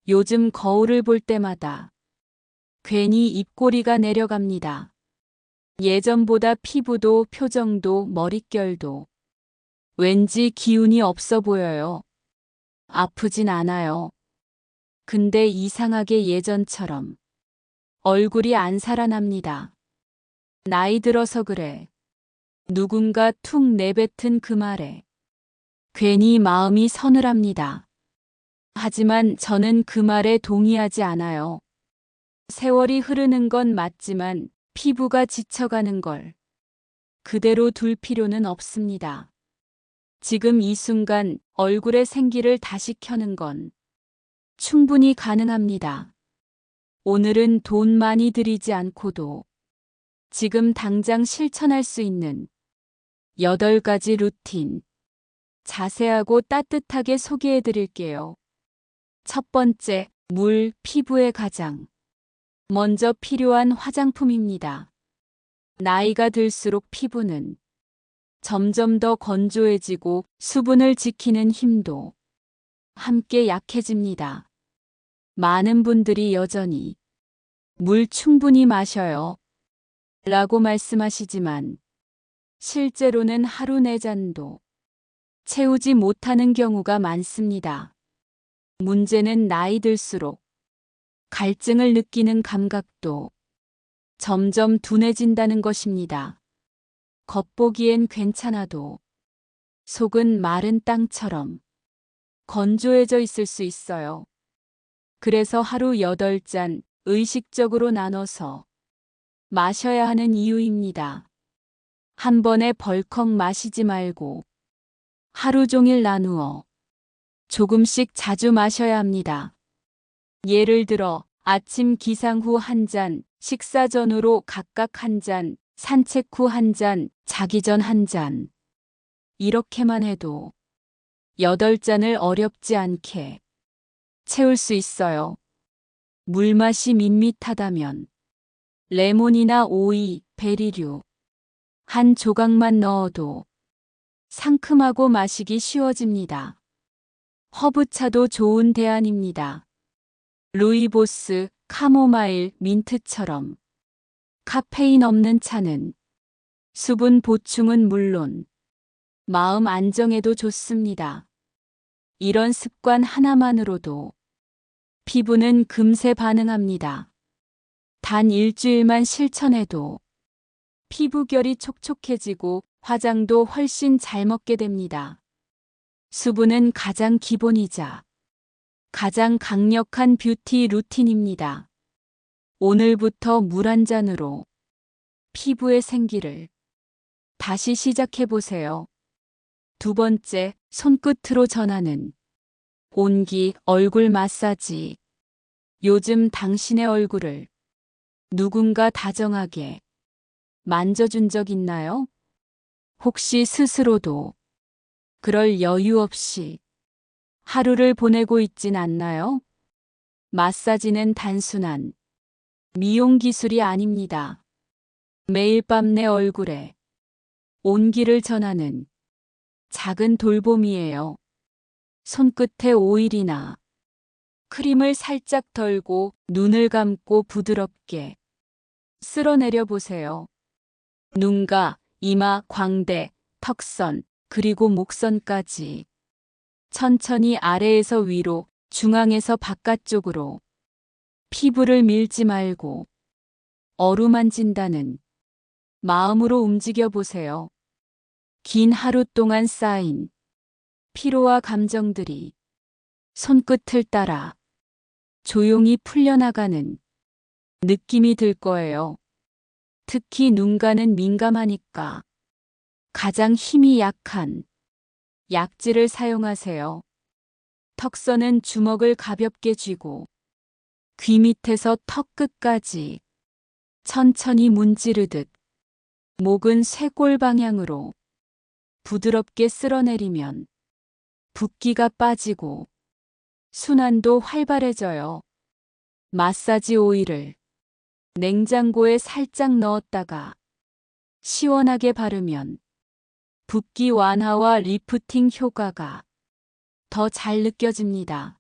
요즘 거울을 볼 때마다 괜히 입꼬리가 내려갑니다. 예전보다 피부도 표정도 머릿결도 왠지 기운이 없어 보여요. 아프진 않아요. 근데 이상하게 예전처럼 얼굴이 안 살아납니다. 나이 들어서 그래. 누군가 툭 내뱉은 그 말에 괜히 마음이 서늘합니다. 하지만 저는 그 말에 동의하지 않아요. 세월이 흐르는 건 맞지만 피부가 지쳐가는 걸 그대로 둘 필요는 없습니다. 지금 이 순간 얼굴의 생기를 다시 켜는 건 충분히 가능합니다. 오늘은 돈 많이 들이지 않고도 지금 당장 실천할 수 있는 8가지 루틴 자세하고 따뜻하게 소개해 드릴게요. 첫 번째, 물, 피부에 가장 먼저 필요한 화장품입니다. 나이가 들수록 피부는 점점 더 건조해지고 수분을 지키는 힘도 함께 약해집니다. 많은 분들이 여전히 물 충분히 마셔요 라고 말씀하시지만 실제로는 하루 4잔도 채우지 못하는 경우가 많습니다. 문제는 나이 들수록 갈증을 느끼는 감각도 점점 둔해진다는 것입니다. 겉보기엔 괜찮아도 속은 마른 땅처럼 건조해져 있을 수 있어요. 그래서 하루 8잔 의식적으로 나눠서 마셔야 하는 이유입니다. 한 번에 벌컥 마시지 말고 하루 종일 나누어 조금씩 자주 마셔야 합니다. 예를 들어 아침 기상 후 1잔, 식사 전후로 각각 1잔, 산책 후 1잔, 자기 전 1잔. 이렇게만 해도 8잔을 어렵지 않게 채울 수 있어요. 물맛이 밋밋하다면 레몬이나 오이, 베리류 한 조각만 넣어도 상큼하고 마시기 쉬워집니다. 허브차도 좋은 대안입니다. 루이보스, 카모마일, 민트처럼 카페인 없는 차는 수분 보충은 물론 마음 안정에도 좋습니다. 이런 습관 하나만으로도 피부는 금세 반응합니다. 단 일주일만 실천해도 피부결이 촉촉해지고 화장도 훨씬 잘 먹게 됩니다. 수분은 가장 기본이자 가장 강력한 뷰티 루틴입니다. 오늘부터 물 1잔으로 피부의 생기를 다시 시작해 보세요. 두 번째, 손끝으로 전하는 온기 얼굴 마사지. 요즘 당신의 얼굴을 누군가 다정하게 만져준 적 있나요? 혹시 스스로도 그럴 여유 없이 하루를 보내고 있진 않나요? 마사지는 단순한 미용 기술이 아닙니다. 매일 밤 내 얼굴에 온기를 전하는 작은 돌봄이에요. 손끝에 오일이나 크림을 살짝 덜고 눈을 감고 부드럽게 쓸어내려 보세요. 눈가, 이마, 광대, 턱선, 그리고 목선까지 천천히 아래에서 위로, 중앙에서 바깥쪽으로 피부를 밀지 말고 어루만진다는 마음으로 움직여 보세요. 긴 하루 동안 쌓인 피로와 감정들이 손끝을 따라 조용히 풀려나가는 느낌이 들 거예요. 특히 눈가는 민감하니까 가장 힘이 약한 약지를 사용하세요. 턱선은 주먹을 가볍게 쥐고 귀 밑에서 턱 끝까지 천천히 문지르듯 목은 쇄골 방향으로 부드럽게 쓸어내리면 붓기가 빠지고 순환도 활발해져요. 마사지 오일을 냉장고에 살짝 넣었다가 시원하게 바르면 붓기 완화와 리프팅 효과가 더 잘 느껴집니다.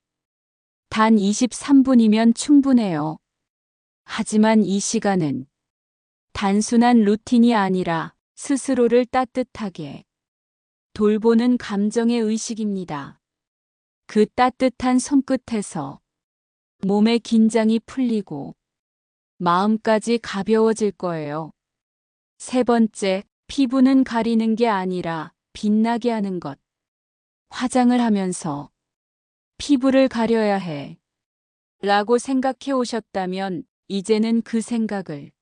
단 23분이면 충분해요. 하지만 이 시간은 단순한 루틴이 아니라 스스로를 따뜻하게 돌보는 감정의 의식입니다. 그 따뜻한 손끝에서 몸의 긴장이 풀리고 마음까지 가벼워질 거예요. 세 번째, 피부는 가리는 게 아니라 빛나게 하는 것. 화장을 하면서 피부를 가려야 해 라고 생각해 오셨다면 이제는 그 생각을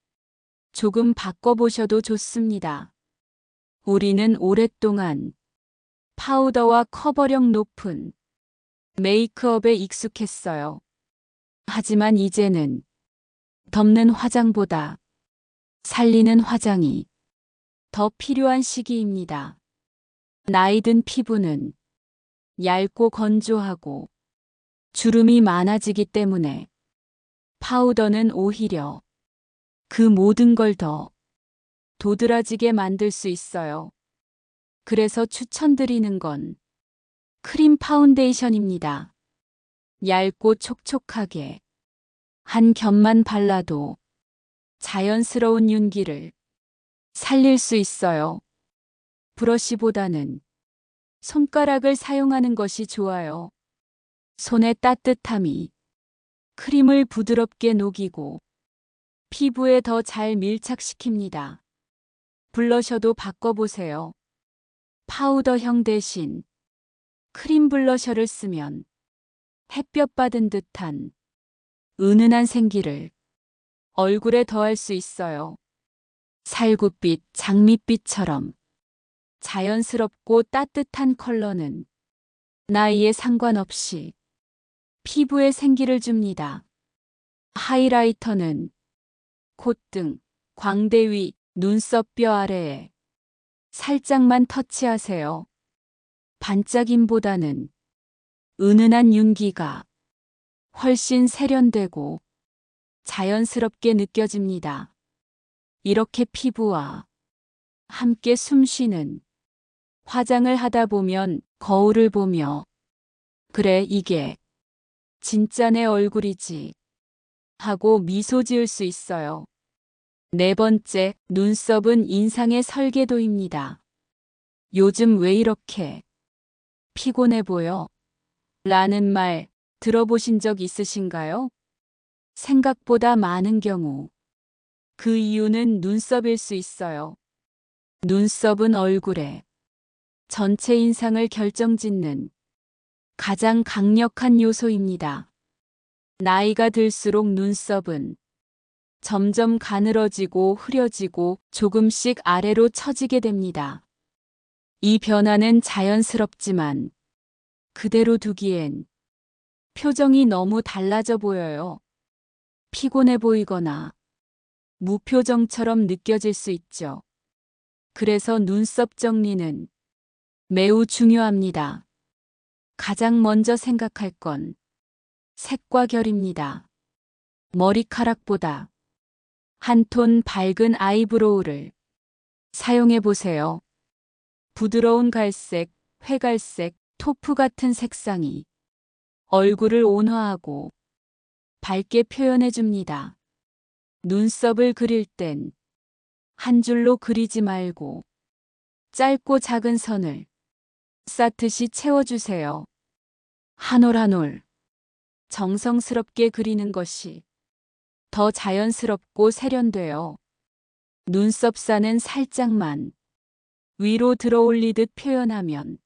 조금 바꿔보셔도 좋습니다. 우리는 오랫동안 파우더와 커버력 높은 메이크업에 익숙했어요. 하지만 이제는 덮는 화장보다 살리는 화장이 더 필요한 시기입니다. 나이 든 피부는 얇고 건조하고 주름이 많아지기 때문에 파우더는 오히려 그 모든 걸 더 도드라지게 만들 수 있어요. 그래서 추천드리는 건 크림 파운데이션입니다. 얇고 촉촉하게 한 겹만 발라도 자연스러운 윤기를 살릴 수 있어요. 브러쉬보다는 손가락을 사용하는 것이 좋아요. 손의 따뜻함이 크림을 부드럽게 녹이고 피부에 더 잘 밀착시킵니다. 블러셔도 바꿔보세요. 파우더형 대신 크림 블러셔를 쓰면 햇볕 받은 듯한 은은한 생기를 얼굴에 더할 수 있어요. 살구빛, 장밋빛처럼 자연스럽고 따뜻한 컬러는 나이에 상관없이 피부에 생기를 줍니다. 하이라이터는 콧등, 광대 위, 눈썹 뼈 아래에 살짝만 터치하세요. 반짝임보다는 은은한 윤기가 훨씬 세련되고 자연스럽게 느껴집니다. 이렇게 피부와 함께 숨쉬는 화장을 하다 보면 거울을 보며 그래, 이게 진짜 내 얼굴이지 하고 미소 지을 수 있어요. 네 번째, 눈썹은 인상의 설계도입니다. 요즘 왜 이렇게 피곤해 보여? 라는 말 들어보신 적 있으신가요? 생각보다 많은 경우 그 이유는 눈썹일 수 있어요. 눈썹은 얼굴의 전체 인상을 결정짓는 가장 강력한 요소입니다. 나이가 들수록 눈썹은 점점 가늘어지고 흐려지고 조금씩 아래로 처지게 됩니다. 이 변화는 자연스럽지만 그대로 두기엔 표정이 너무 달라져 보여요. 피곤해 보이거나 무표정처럼 느껴질 수 있죠. 그래서 눈썹 정리는 매우 중요합니다. 가장 먼저 생각할 건 색과 결입니다. 머리카락보다 한 톤 밝은 아이브로우를 사용해 보세요. 부드러운 갈색, 회갈색, 토프 같은 색상이 얼굴을 온화하고 밝게 표현해 줍니다. 눈썹을 그릴 땐 한 줄로 그리지 말고 짧고 작은 선을 쌓듯이 채워주세요. 한 올 한 올 정성스럽게 그리는 것이 더 자연스럽고 세련돼요. 눈썹사는 살짝만 위로 들어 올리듯 표현하면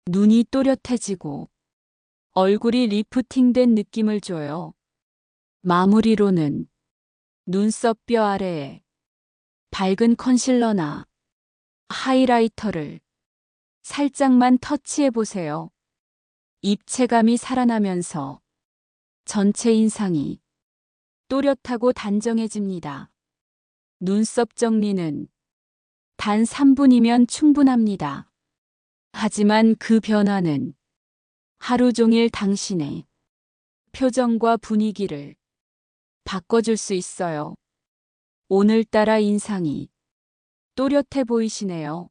눈이 또렷해지고 얼굴이 리프팅된 느낌을 줘요. 마무리로는 눈썹 뼈 아래에 밝은 컨실러나 하이라이터를 살짝만 터치해 보세요. 입체감이 살아나면서 전체 인상이 또렷하고 단정해집니다. 눈썹 정리는 단 3분이면 충분합니다. 하지만 그 변화는 하루 종일 당신의 표정과 분위기를 바꿔줄 수 있어요. 오늘따라 인상이 또렷해 보이시네요.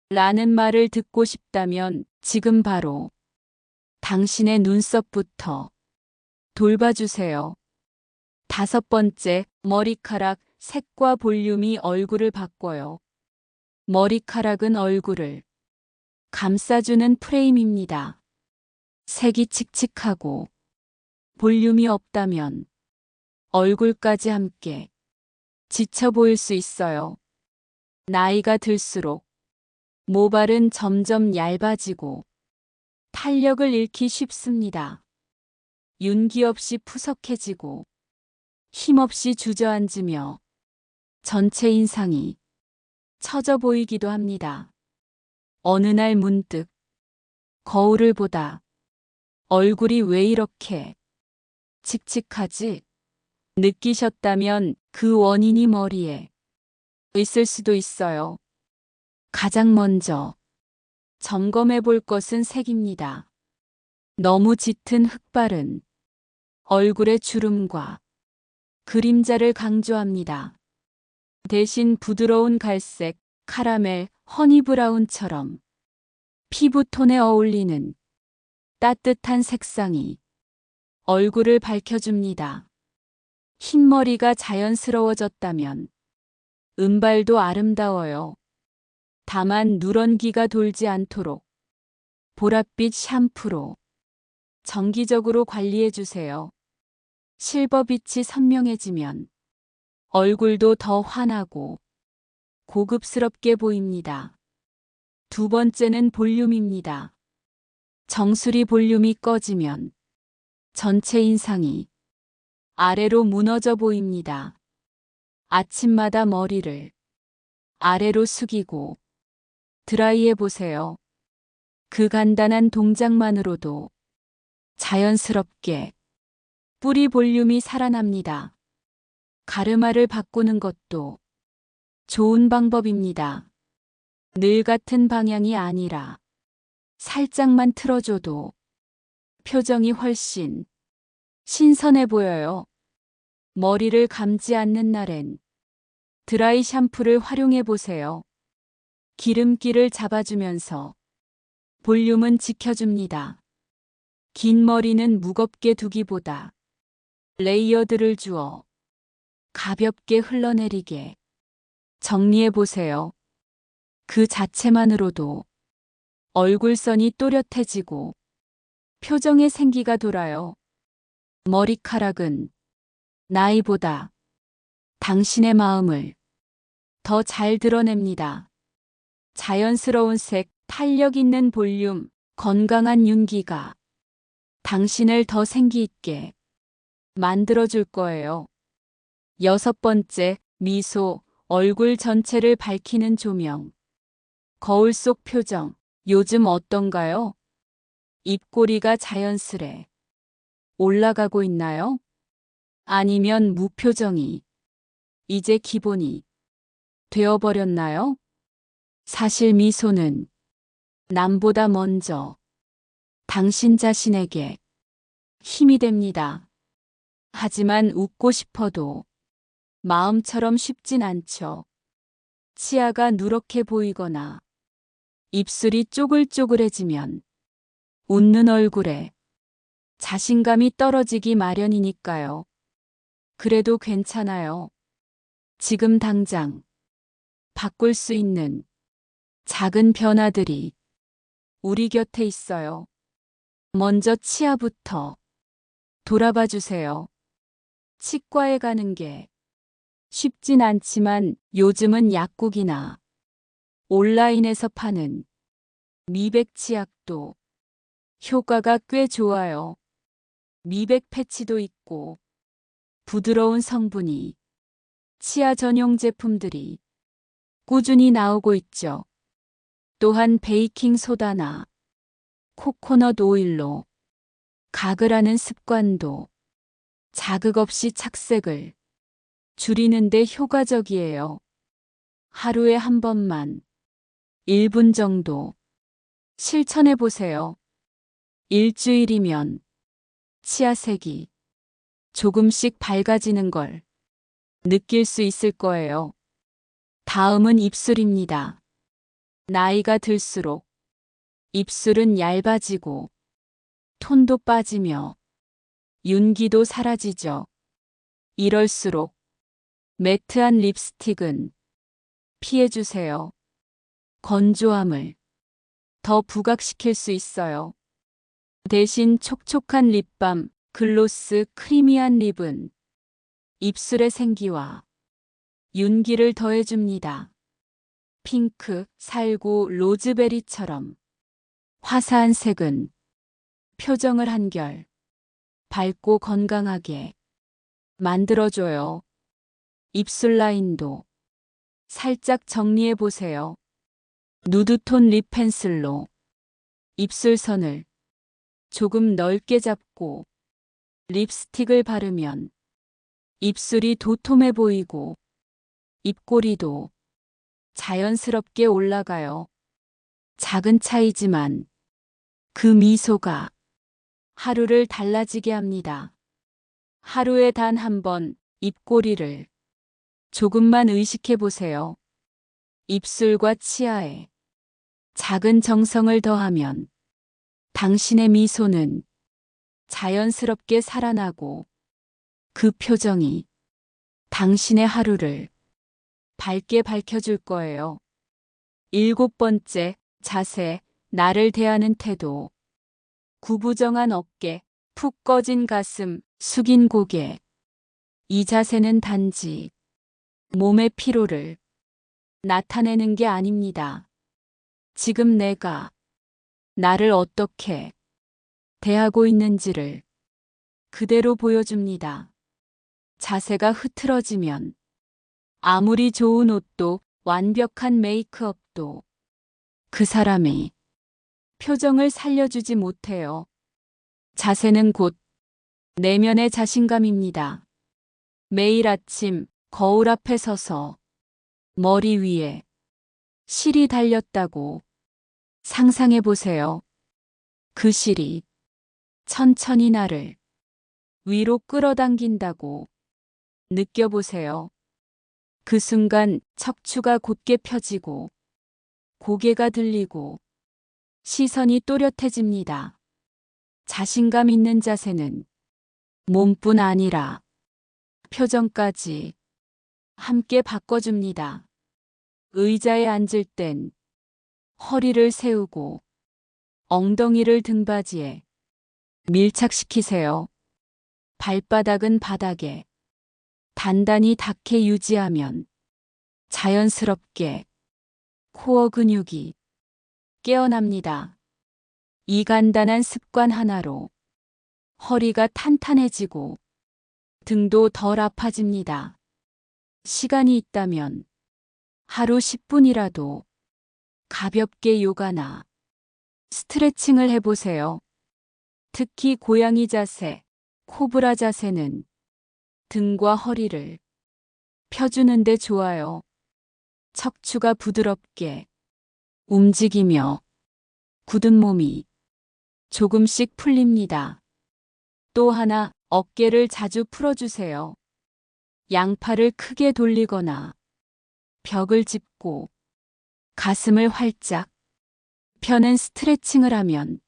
라는 말을 듣고 싶다면 지금 바로 당신의 눈썹부터 돌봐주세요. 5번째, 머리카락, 색과 볼륨이 얼굴을 바꿔요. 머리카락은 얼굴을 감싸주는 프레임입니다. 색이 칙칙하고 볼륨이 없다면 얼굴까지 함께 지쳐 보일 수 있어요. 나이가 들수록 모발은 점점 얇아지고 탄력을 잃기 쉽습니다. 윤기 없이 푸석해지고 힘없이 주저앉으며 전체 인상이 처져 보이기도 합니다. 어느 날 문득 거울을 보다 얼굴이 왜 이렇게 칙칙하지? 느끼셨다면 그 원인이 머리에 있을 수도 있어요. 가장 먼저 점검해 볼 것은 색입니다. 너무 짙은 흑발은 얼굴의 주름과 그림자를 강조합니다. 대신 부드러운 갈색, 카라멜, 허니브라운처럼 피부톤에 어울리는 따뜻한 색상이 얼굴을 밝혀줍니다. 흰머리가 자연스러워졌다면 은발도 아름다워요. 다만 누런기가 돌지 않도록 보랏빛 샴푸로 정기적으로 관리해 주세요. 실버빛이 선명해지면 얼굴도 더 환하고 고급스럽게 보입니다. 2번째는 볼륨입니다. 정수리 볼륨이 꺼지면 전체 인상이 아래로 무너져 보입니다. 아침마다 머리를 아래로 숙이고 드라이해 보세요. 그 간단한 동작만으로도 자연스럽게 뿌리 볼륨이 살아납니다. 가르마를 바꾸는 것도 좋은 방법입니다. 늘 같은 방향이 아니라 살짝만 틀어줘도 표정이 훨씬 신선해 보여요. 머리를 감지 않는 날엔 드라이 샴푸를 활용해 보세요. 기름기를 잡아주면서 볼륨은 지켜줍니다. 긴 머리는 무겁게 두기보다 레이어드를 주어 가볍게 흘러내리게 정리해 보세요. 그 자체만으로도 얼굴선이 또렷해지고 표정에 생기가 돌아요. 머리카락은 나이보다 당신의 마음을 더 잘 드러냅니다. 자연스러운 색, 탄력 있는 볼륨, 건강한 윤기가 당신을 더 생기 있게 만들어줄 거예요. 6번째, 미소, 얼굴 전체를 밝히는 조명. 거울 속 표정, 요즘 어떤가요? 입꼬리가 자연스레 올라가고 있나요? 아니면 무표정이 이제 기본이 되어버렸나요? 사실 미소는 남보다 먼저 당신 자신에게 힘이 됩니다. 하지만 웃고 싶어도 마음처럼 쉽진 않죠. 치아가 누렇게 보이거나 입술이 쪼글쪼글해지면 웃는 얼굴에 자신감이 떨어지기 마련이니까요. 그래도 괜찮아요. 지금 당장 바꿀 수 있는 작은 변화들이 우리 곁에 있어요. 먼저 치아부터 돌아봐 주세요. 치과에 가는 게 쉽진 않지만 요즘은 약국이나 온라인에서 파는 미백 치약도 효과가 꽤 좋아요. 미백 패치도 있고 부드러운 성분이 치아 전용 제품들이 꾸준히 나오고 있죠. 또한 베이킹 소다나 코코넛 오일로 가글하는 습관도 자극 없이 착색을 줄이는 데 효과적이에요. 하루에 한 번만 1분 정도 실천해 보세요. 일주일이면 치아색이 조금씩 밝아지는 걸 느낄 수 있을 거예요. 다음은 입술입니다. 나이가 들수록 입술은 얇아지고 톤도 빠지며 윤기도 사라지죠. 이럴수록 매트한 립스틱은 피해주세요. 건조함을 더 부각시킬 수 있어요. 대신 촉촉한 립밤, 글로스, 크리미한 립은 입술의 생기와 윤기를 더해줍니다. 핑크, 살구, 로즈베리처럼 화사한 색은 표정을 한결 밝고 건강하게 만들어줘요. 입술 라인도 살짝 정리해 보세요. 누드톤 립 펜슬로 입술선을 조금 넓게 잡고 립스틱을 바르면 입술이 도톰해 보이고 입꼬리도 자연스럽게 올라가요. 작은 차이지만 그 미소가 하루를 달라지게 합니다. 하루에 단 한 번 입꼬리를 조금만 의식해 보세요. 입술과 치아에 작은 정성을 더하면 당신의 미소는 자연스럽게 살아나고 그 표정이 당신의 하루를 밝게 밝혀줄 거예요. 7번째, 자세, 나를 대하는 태도. 구부정한 어깨, 푹 꺼진 가슴, 숙인 고개. 이 자세는 단지 몸의 피로를 나타내는 게 아닙니다. 지금 내가 나를 어떻게 대하고 있는지를 그대로 보여줍니다. 자세가 흐트러지면 아무리 좋은 옷도 완벽한 메이크업도 그 사람이 표정을 살려주지 못해요. 자세는 곧 내면의 자신감입니다. 매일 아침 거울 앞에 서서 머리 위에 실이 달렸다고 상상해 보세요. 그 실이 천천히 나를 위로 끌어당긴다고 느껴보세요. 그 순간 척추가 곧게 펴지고 고개가 들리고 시선이 또렷해집니다. 자신감 있는 자세는 몸뿐 아니라 표정까지 함께 바꿔줍니다. 의자에 앉을 땐 허리를 세우고 엉덩이를 등받이에 밀착시키세요. 발바닥은 바닥에 단단히 닿게 유지하면 자연스럽게 코어 근육이 깨어납니다. 이 간단한 습관 하나로 허리가 탄탄해지고 등도 덜 아파집니다. 시간이 있다면 하루 10분이라도 가볍게 요가나 스트레칭을 해보세요. 특히 고양이 자세, 코브라 자세는 등과 허리를 펴주는데 좋아요. 척추가 부드럽게 움직이며 굳은 몸이 조금씩 풀립니다. 또 하나, 어깨를 자주 풀어주세요. 양팔을 크게 돌리거나 벽을 짚고 가슴을 활짝 펴는 스트레칭을 하면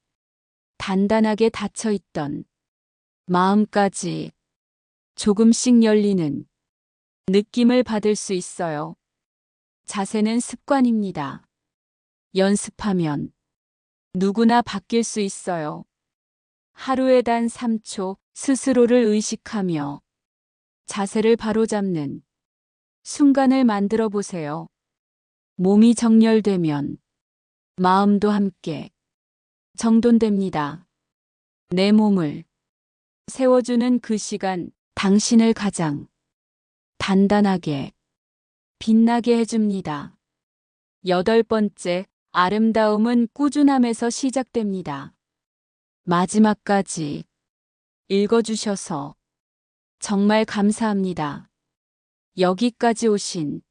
단단하게 닫혀있던 마음까지 조금씩 열리는 느낌을 받을 수 있어요. 자세는 습관입니다. 연습하면 누구나 바뀔 수 있어요. 하루에 단 3초 스스로를 의식하며 자세를 바로잡는 순간을 만들어 보세요. 몸이 정렬되면 마음도 함께 정돈됩니다. 내 몸을 세워주는 그 시간, 당신을 가장 단단하게 빛나게 해줍니다. 8번째, 아름다움은 꾸준함에서 시작됩니다. 마지막까지 읽어주셔서 정말 감사합니다. 여기까지 오신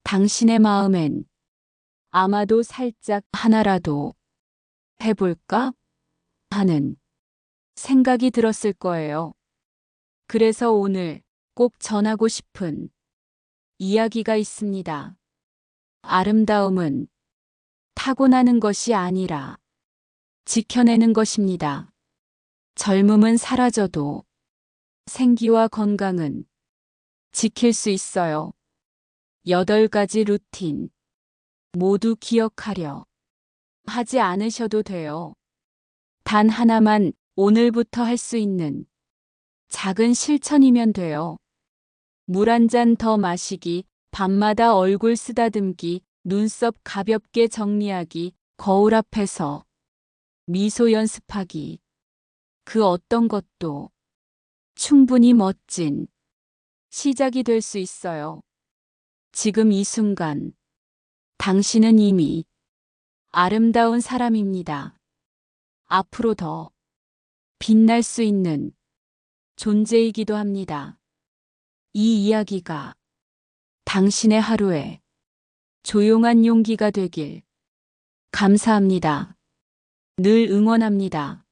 당신의 마음엔 아마도 살짝 하나라도 해볼까 하는 생각이 들었을 거예요. 그래서 오늘 꼭 전하고 싶은 이야기가 있습니다. 아름다움은 타고나는 것이 아니라 지켜내는 것입니다. 젊음은 사라져도 생기와 건강은 지킬 수 있어요. 8가지 루틴 모두 기억하려 하지 않으셔도 돼요. 단 하나만 오늘부터 할 수 있는 작은 실천이면 돼요. 물 한 잔 더 마시기, 밤마다 얼굴 쓰다듬기, 눈썹 가볍게 정리하기, 거울 앞에서 미소 연습하기. 그 어떤 것도 충분히 멋진 시작이 될 수 있어요. 지금 이 순간 당신은 이미 아름다운 사람입니다. 앞으로 더 빛날 수 있는 존재이기도 합니다. 이 이야기가 당신의 하루에 조용한 용기가 되길 감사합니다. 늘 응원합니다.